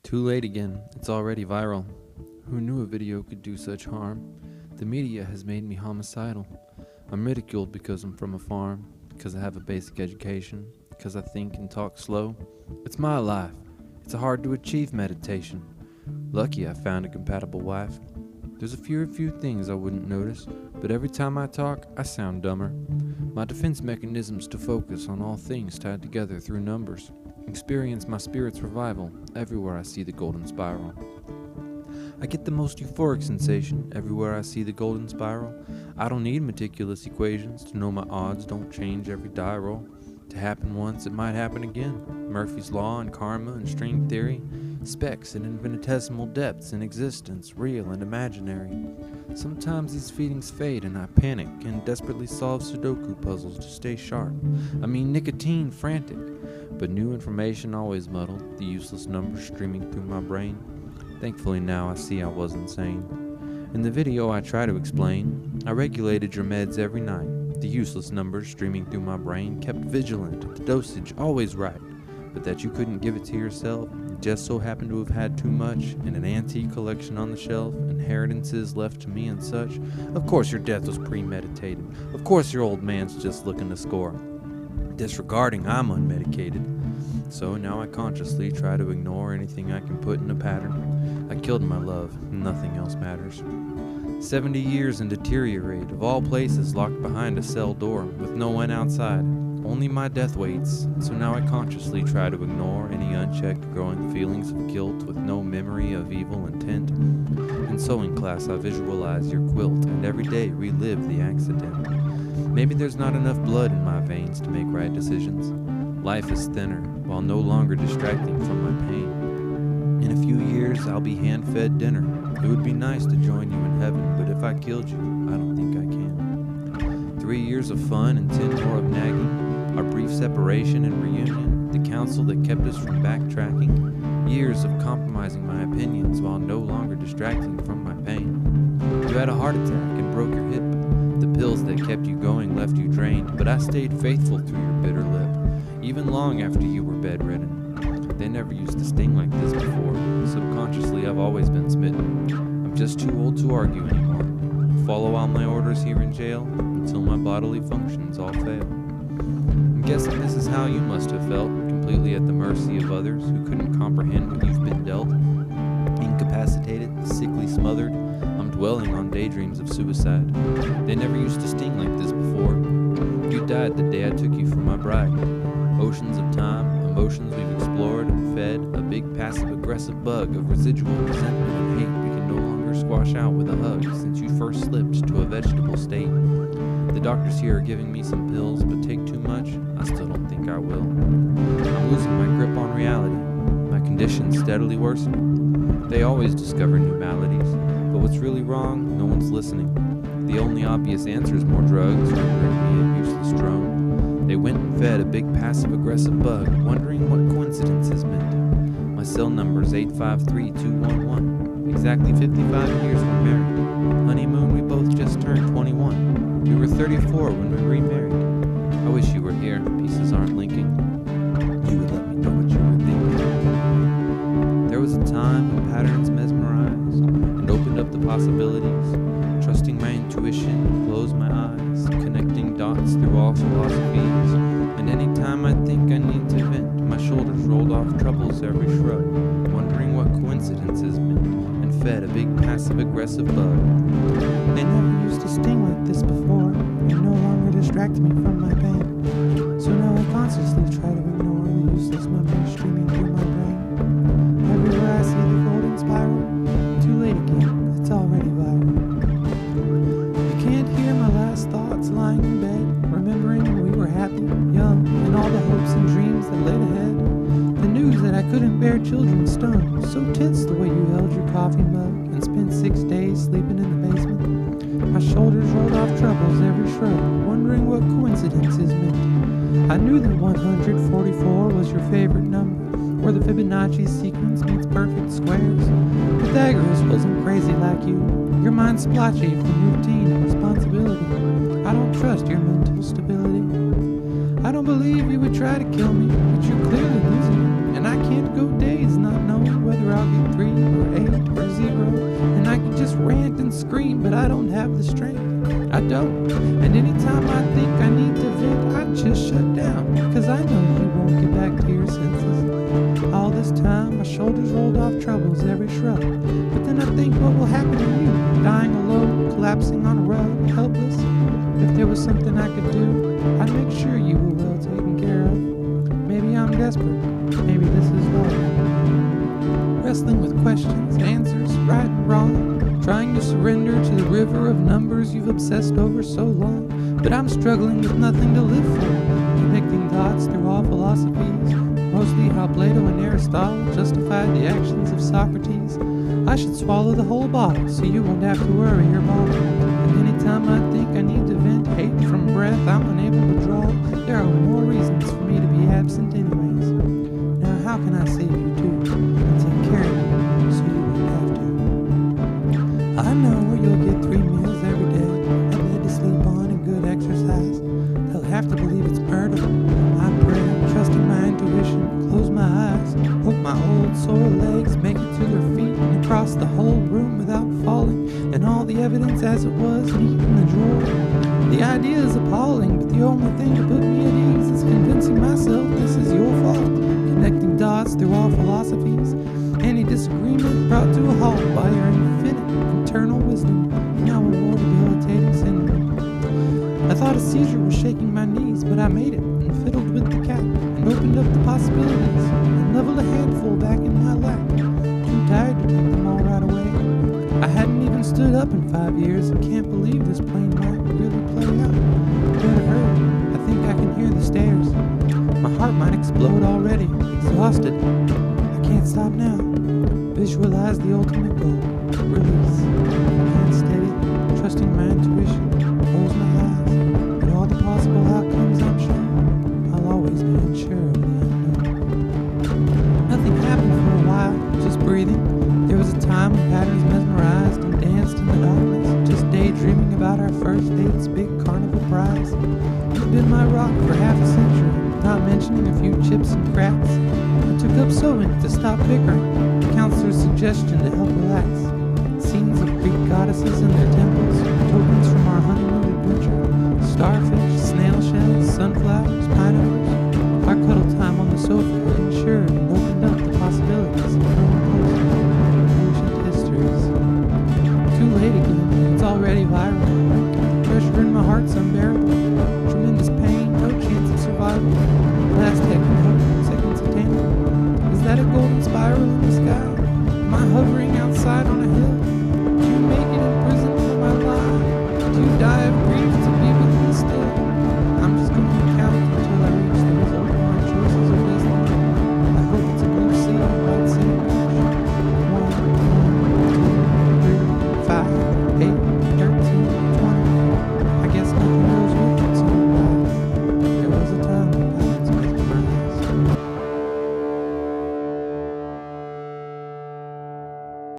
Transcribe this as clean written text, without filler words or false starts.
Too late again, it's already viral. Who knew a video could do such harm? The media has made me homicidal. I'm ridiculed because I'm from a farm, because I have a basic education, because I think and talk slow. It's my life. It's a hard to achieve meditation. Lucky I found a compatible wife. There's a few things I wouldn't notice, but every time I talk, I sound dumber. My defense mechanism's to focus on all things tied together through numbers. Experience my spirit's revival everywhere I see the golden spiral. I get the most euphoric sensation everywhere I see the golden spiral. I don't need meticulous equations to know my odds don't change every die roll. To happen once, it might happen again. Murphy's Law and karma and string theory. Specks and infinitesimal depths in existence, real and imaginary. Sometimes these feelings fade and I panic and desperately solve Sudoku puzzles to stay sharp. I mean nicotine frantic. But new information always muddled, the useless numbers streaming through my brain. Thankfully now I see I was insane. In the video I try to explain, I regulated your meds every night. The useless numbers streaming through my brain kept vigilant, the dosage always right. But that you couldn't give it to yourself, you just so happened to have had too much, in an antique collection on the shelf, inheritances left to me and such. Of course your death was premeditated. Of course your old man's just looking to score. Disregarding I'm unmedicated. So now I consciously try to ignore anything I can put in a pattern. I killed my love, nothing else matters. 70 years and deteriorate, of all places locked behind a cell door, with no one outside. Only my death waits, so now I consciously try to ignore any unchecked growing feelings of guilt with no memory of evil intent. In sewing class I visualize your quilt, and every day relive the accident. Maybe there's not enough blood in my veins to make right decisions. Life is thinner, while no longer distracting from my pain. In a few years, I'll be hand-fed dinner. It would be nice to join you in heaven, but if I killed you, I don't think I can. 3 years of fun and 10 more of nagging, our brief separation and reunion, the counsel that kept us from backtracking, years of compromising my opinions while no longer distracting from my pain. You had a heart attack and broke your hip. The pills that kept you going left you drained, but I stayed faithful through your bitter lip, even long after you were bedridden. They never used to sting like this before. Subconsciously, I've always been smitten. I'm just too old to argue anymore. I'll follow all my orders here in jail until my bodily functions all fail. I'm guessing this is how you must have felt, completely at the mercy of others who couldn't comprehend what you've been dealt. Incapacitated, sickly smothered, I'm dwelling on daydreams of suicide. They never used to sting like this before. You died the day I took you for my bride. Oceans of time, emotions we've explored and fed, a big passive-aggressive bug of residual resentment and hate we can no longer squash out with a hug since you first slipped to a vegetable state. The doctors here are giving me some pills, but take too much, I still don't think I will. I'm losing my grip on reality. My condition's steadily worsening. They always discover new maladies, but what's really wrong, no one's listening. The only obvious answer is more drugs, rendering me a useless drone. They went and fed a big passive-aggressive bug, wondering what coincidences meant. My cell number's 853211. Exactly 55 years we're married. Honeymoon, we both just turned 21. We were 34 when we remarried. I wish you were here, pieces aren't linking. You would let me know what you were thinking. There was a time when patterns mesmerized and opened up the possibilities. Trusting my intuition, close my eyes, connecting dots through all philosophies. And any time I think I need to vent, my shoulders rolled off trouble's every shrug, wondering what coincidences meant, and fed a big passive-aggressive bug. They never used to sting like this before, and no longer distract me from my pain. So now I consciously try to ignore the useless memories streaming through my brain. Everywhere I see the golden spiral, too late again, it's already viral. Can't hear my last thoughts lying in bed, remembering when we were happy, young, and all the hopes and dreams that laid ahead. The news that I couldn't bear children stung, so tense the way you held your coffee mug and spent 6 days sleeping in the basement. My shoulders rolled off troubles every shrug, wondering what coincidences meant. I knew that 144 was your favorite number, where the Fibonacci sequence meets perfect squares. Pythagoras wasn't crazy like you. Your mind's splotchy from routine and responsibility. I don't trust your mental stability. I don't believe you would try to kill me, but you're clearly losing, and I I can't go days not knowing whether I'll get 3 or 8 or 0. And I can just rant and scream, but I don't have the strength. I don't. And anytime I think I need to vent, I just shut down, because I know you won't get back to your senses. All this time, my shoulders rolled off troubles every shrug. But then I think, what will happen to you? Dying alone, collapsing on a rug, helpless? If there was something I could do, I'd make sure you were well taken care of. Maybe I'm desperate. Maybe this is love. Wrestling with questions, answers, right and wrong. Trying to surrender to the river of numbers you've obsessed over so long. But I'm struggling with nothing to live for. Connecting dots through all philosophies. Mostly how Plato and Aristotle justified the actions of Socrates. I should swallow the whole bottle so you won't have to worry your bottle. And anytime I think I need to vent hate from breath I'm unable to draw, there are more reasons for me to be absent anyways. Now how can I save you too, and take care of you so you won't have to? I know where you'll get 3 meals every day, a bed to sleep on and good exercise. They'll have to believe it's murder. I pray, trusting my intuition, close my eyes, hope my old sore legs make it to their feet and across the whole room without falling, and all the evidence as it was neat in the drawer. The idea is appalling, but the only thing to put me at ease is convincing myself this is your fault. Connecting dots through all philosophies, any disagreement brought to a halt by your infinite internal wisdom, now a more debilitating syndrome. I thought a seizure was shaking my knees, but I made it, and fiddled with the cat, and opened up the possibilities, and leveled a handful back in my lap. Too tired to take them all right away. I hadn't even stood up in 5 years, and can't believe this plane might really play out. Better hurry, I think I can hear the stairs. My heart might explode already, exhausted. I can't stop now. Visualize the ultimate goal, release. Hands steady, trusting my intuition, close my eyes. And all the possible outcomes I'm sure, I'll always be unsure of the unknown. Nothing happened for a while, just breathing. There was a time when patterns mesmerized and danced in the darkness, just daydreaming about our first date's big carnival prize. It's been my rock for half a century, not mentioning a few chips and cracks. I took up sewing to stop bickering, the counselor's suggestion to help relax. Scenes of Greek goddesses and their temples, tokens from our honeymoon adventure, starfish, snail shells, sunflowers, pineapples. Our cuddle time on the sofa ensured and opened up the possibilities.